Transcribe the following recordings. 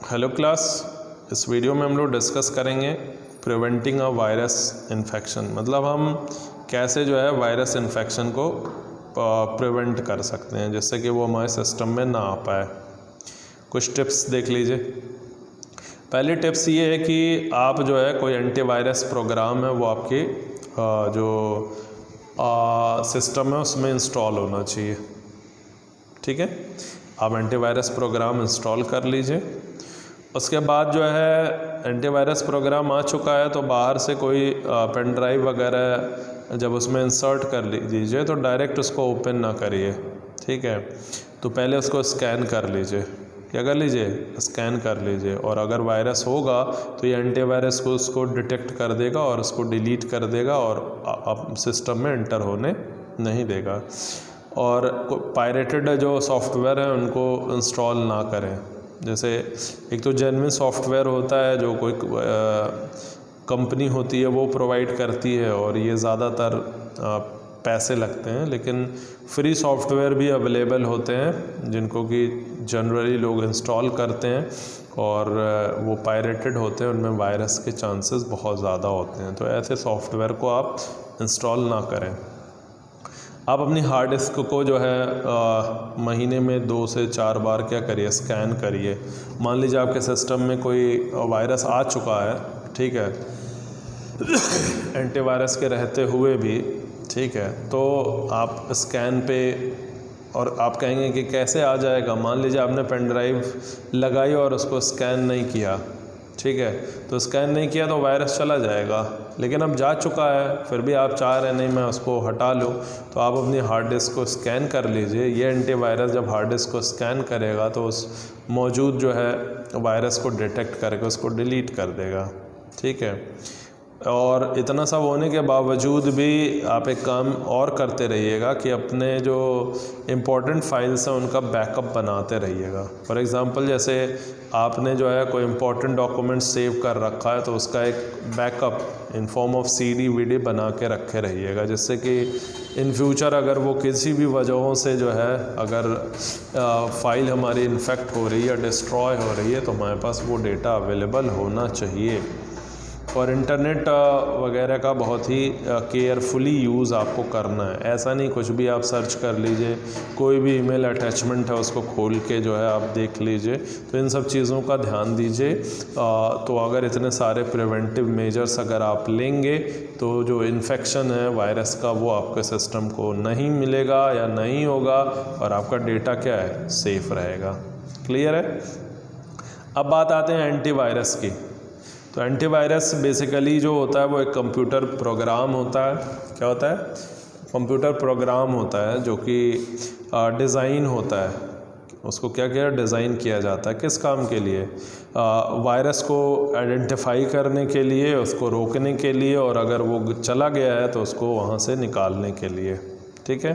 Hello class, इस video में हम लोग डिस्कस करेंगे प्रिवेंटिंग अ वायरस इन्फेक्शन। मतलब हम कैसे जो है वायरस इन्फेक्शन को प्रिवेंट कर सकते हैं जिससे कि वो हमारे सिस्टम में ना आ पाए। कुछ टिप्स देख लीजिए। पहली टिप्स ये है कि आप जो है कोई एंटीवायरस प्रोग्राम है वो आपके जो सिस्टम है उसमें इंस्टॉल होना चाहिए। ठीक है, आप एंटीवायरस प्रोग्राम इंस्टॉल कर लीजिए। उसके बाद जो है एंटीवायरस प्रोग्राम आ चुका है तो बाहर से कोई पेन ड्राइव वगैरह जब उसमें इंसर्ट कर लीजिए तो डायरेक्ट उसको ओपन ना करिए। ठीक है, तो पहले उसको स्कैन कर लीजिए। क्या कर लीजिए? स्कैन कर लीजिए। और अगर वायरस होगा तो ये एंटीवायरस को उसको डिटेक्ट कर देगा और उसको डिलीट कर देगा और सिस्टम में एंटर होने नहीं देगा। और पायरेटेड जो सॉफ्टवेयर है उनको इंस्टॉल ना करें। जैसे एक तो जेन्युइन सॉफ्टवेयर होता है जो कोई कंपनी होती है वो प्रोवाइड करती है और ये ज़्यादातर पैसे लगते हैं, लेकिन फ्री सॉफ्टवेयर भी अवेलेबल होते हैं जिनको कि जनरली लोग इंस्टॉल करते हैं और वो पायरेटेड होते हैं, उनमें वायरस के चांसेस बहुत ज़्यादा होते हैं। तो ऐसे सॉफ्टवेयर को आप इंस्टॉल ना करें। आप अपनी हार्ड डिस्क को जो है महीने में 2 से 4 बार क्या करिए, स्कैन करिए। मान लीजिए आपके सिस्टम में कोई वायरस आ चुका है, ठीक है, एंटीवायरस के रहते हुए भी, ठीक है, तो आप स्कैन पे, और आप कहेंगे कि कैसे आ जाएगा। मान लीजिए आपने पेन ड्राइव लगाई और उसको स्कैन नहीं किया, ठीक है, तो स्कैन नहीं किया तो वायरस चला जाएगा। लेकिन अब जा चुका है फिर भी आप चाह रहे हैं नहीं मैं उसको हटा लूँ, तो आप अपनी हार्ड डिस्क को स्कैन कर लीजिए। ये एंटीवायरस जब हार्ड डिस्क को स्कैन करेगा तो उस मौजूद जो है वायरस को डिटेक्ट करके उसको डिलीट कर देगा। ठीक है, और इतना सब होने के बावजूद भी आप एक काम और करते रहिएगा कि अपने जो इम्पोर्टेंट फाइल्स हैं उनका बैकअप बनाते रहिएगा। फॉर एग्ज़ाम्पल जैसे आपने जो है कोई इम्पोर्टेंट डॉक्यूमेंट सेव कर रखा है तो उसका एक backup in form of CD VD बना के रखे रहिएगा, जिससे कि इन फ्यूचर अगर वो किसी भी वजहों से जो है अगर फाइल हमारी इन्फेक्ट हो रही है या डिस्ट्रॉय हो रही है तो हमारे पास वो डेटा अवेलेबल होना चाहिए। और इंटरनेट वगैरह का बहुत ही केयरफुली यूज़ आपको करना है। ऐसा नहीं कुछ भी आप सर्च कर लीजिए, कोई भी ईमेल अटैचमेंट है उसको खोल के जो है आप देख लीजिए। तो इन सब चीज़ों का ध्यान दीजिए। तो अगर इतने सारे प्रिवेंटिव मेजर्स अगर आप लेंगे तो जो इन्फेक्शन है वायरस का वो आपके सिस्टम को नहीं मिलेगा या नहीं होगा और आपका डेटा क्या है, सेफ रहेगा। क्लियर है? अब बात आते हैं एंटीवायरस की। तो एंटीवायरस बेसिकली जो होता है वो एक कंप्यूटर प्रोग्राम होता है। क्या होता है? कंप्यूटर प्रोग्राम होता है जो कि डिज़ाइन होता है। उसको क्या किया, डिज़ाइन किया जाता है किस काम के लिए? वायरस को आइडेंटिफाई करने के लिए, उसको रोकने के लिए, और अगर वो चला गया है तो उसको वहाँ से निकालने के लिए। ठीक है,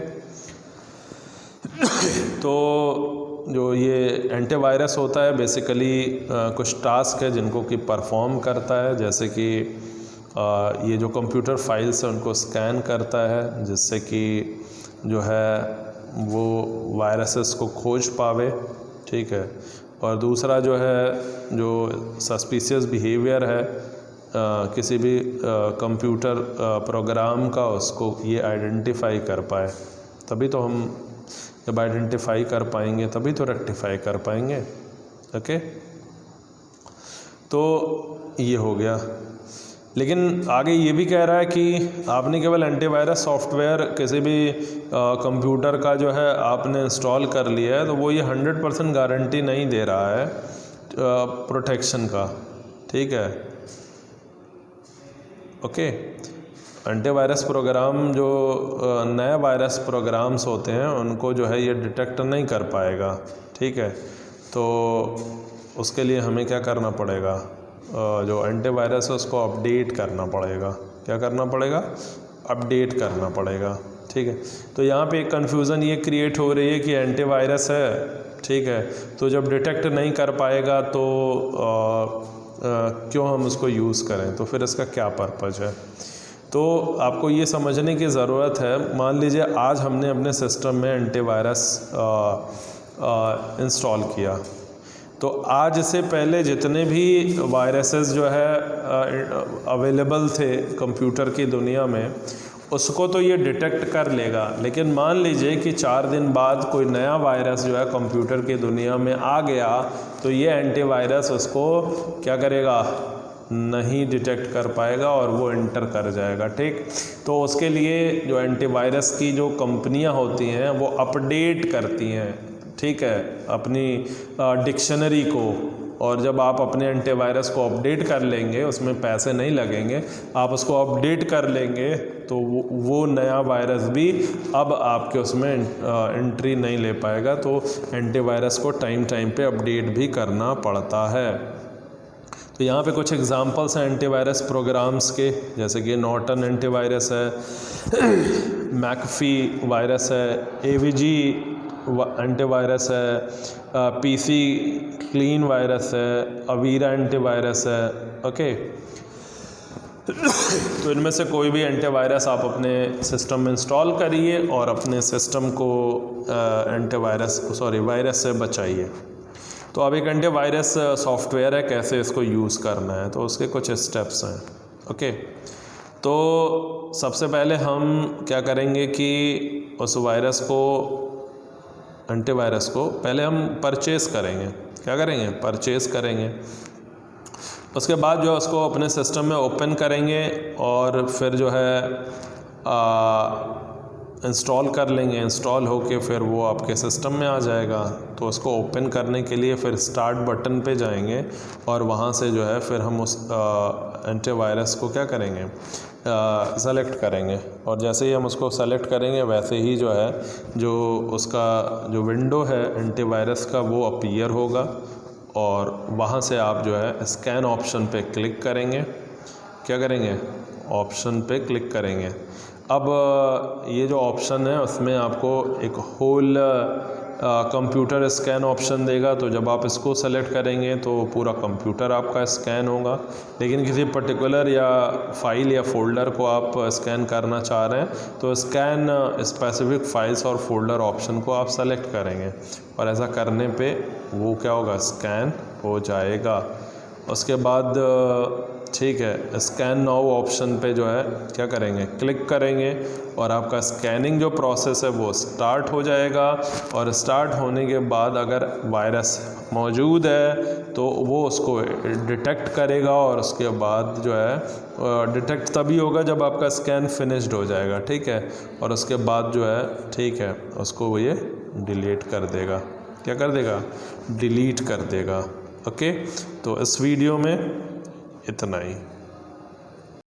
तो जो ये एंटीवायरस होता है बेसिकली कुछ टास्क है जिनको कि परफॉर्म करता है। जैसे कि ये जो कंप्यूटर फाइल्स हैं उनको स्कैन करता है जिससे कि जो है वो वायरसेस को खोज पावे। ठीक है, और दूसरा जो है जो सस्पिशियस बिहेवियर है किसी भी कंप्यूटर प्रोग्राम का, उसको ये आइडेंटिफाई कर पाए। तभी तो हम जब आइडेंटिफाई कर पाएंगे तभी तो रेक्टिफाई कर पाएंगे। ओके, तो ये हो गया। लेकिन आगे ये भी कह रहा है कि आपने केवल एंटीवायरस सॉफ्टवेयर किसी भी कंप्यूटर का जो है आपने इंस्टॉल कर लिया है तो वो ये 100% गारंटी नहीं दे रहा है प्रोटेक्शन का। ठीक है, ओके, एंटीवायरस प्रोग्राम जो नए वायरस प्रोग्राम्स होते हैं उनको जो है ये डिटेक्ट नहीं कर पाएगा। ठीक है, तो उसके लिए हमें क्या करना पड़ेगा, जो एंटीवायरस है उसको अपडेट करना पड़ेगा। क्या करना पड़ेगा? अपडेट करना पड़ेगा। ठीक है, तो यहाँ पे एक कन्फ्यूज़न ये क्रिएट हो रही है कि एंटीवायरस है, ठीक है, तो जब डिटेक्ट नहीं कर पाएगा तो क्यों हम उसको यूज़ करें, तो फिर इसका क्या पर्पज़ है। तो आपको ये समझने की ज़रूरत है। मान लीजिए आज हमने अपने सिस्टम में एंटीवायरस इंस्टॉल किया, तो आज से पहले जितने भी वायरसेस जो है अवेलेबल थे कंप्यूटर की दुनिया में, उसको तो ये डिटेक्ट कर लेगा। लेकिन मान लीजिए कि 4 दिन बाद कोई नया वायरस जो है कंप्यूटर की दुनिया में आ गया, तो ये एंटीवायरस उसको क्या करेगा, नहीं डिटेक्ट कर पाएगा और वो एंटर कर जाएगा। ठीक, तो उसके लिए जो एंटीवायरस की जो कंपनियां होती हैं वो अपडेट करती हैं, ठीक है, अपनी डिक्शनरी को। और जब आप अपने एंटीवायरस को अपडेट कर लेंगे, उसमें पैसे नहीं लगेंगे, आप उसको अपडेट कर लेंगे, तो वो नया वायरस भी अब आपके उसमें एंट्री नहीं ले पाएगा। तो एंटीवायरस को टाइम टाइम पे अपडेट भी करना पड़ता है। तो यहाँ पे कुछ एग्जांपल्स हैं एंटीवायरस प्रोग्राम्स के, जैसे कि नॉर्टन एंटीवायरस है, मैकफी वायरस है, एवीजी एंटीवायरस है, पीसी क्लीन वायरस है, अवीरा एंटीवायरस है। ओके, तो इनमें से कोई भी एंटीवायरस आप अपने सिस्टम में इंस्टॉल करिए और अपने सिस्टम को वायरस से बचाइए। तो अब एक एंटीवायरस सॉफ्टवेयर है, कैसे इसको यूज़ करना है, तो उसके कुछ स्टेप्स हैं। ओके, तो सबसे पहले हम क्या करेंगे कि उस वायरस को, एंटीवायरस को पहले हम परचेज़ करेंगे। क्या करेंगे, परचेज़ करेंगे। उसके बाद जो है उसको अपने सिस्टम में ओपन करेंगे और फिर जो है इंस्टॉल कर लेंगे। इंस्टॉल होके फिर वो आपके सिस्टम में आ जाएगा। तो उसको ओपन करने के लिए फिर स्टार्ट बटन पे जाएंगे और वहाँ से जो है फिर हम उस एंटीवायरस को क्या करेंगे, सेलेक्ट करेंगे। और जैसे ही हम उसको सेलेक्ट करेंगे वैसे ही जो है जो उसका जो विंडो है एंटीवायरस का वो अपीयर होगा और वहाँ से आप जो है स्कैन ऑप्शन पे क्लिक करेंगे। क्या करेंगे, ऑप्शन पे क्लिक करेंगे। अब ये जो ऑप्शन है उसमें आपको एक होल कंप्यूटर स्कैन ऑप्शन देगा। तो जब आप इसको सेलेक्ट करेंगे तो पूरा कंप्यूटर आपका स्कैन होगा। लेकिन किसी पर्टिकुलर या फाइल या फोल्डर को आप स्कैन करना चाह रहे हैं तो स्कैन स्पेसिफिक फाइल्स और फोल्डर ऑप्शन को आप सेलेक्ट करेंगे और ऐसा करने पे वो क्या होगा, स्कैन हो जाएगा। उसके बाद ठीक है, स्कैन नाउ ऑप्शन पे जो है क्या करेंगे, क्लिक करेंगे और आपका स्कैनिंग जो प्रोसेस है वो स्टार्ट हो जाएगा। और स्टार्ट होने के बाद अगर वायरस मौजूद है तो वो उसको डिटेक्ट करेगा और उसके बाद जो है डिटेक्ट तभी होगा जब आपका स्कैन फिनिश्ड हो जाएगा। ठीक है, और उसके बाद जो है ठीक है उसको ये डिलीट कर देगा। क्या कर देगा, डिलीट कर देगा। ओके, तो इस वीडियो में इतना ही।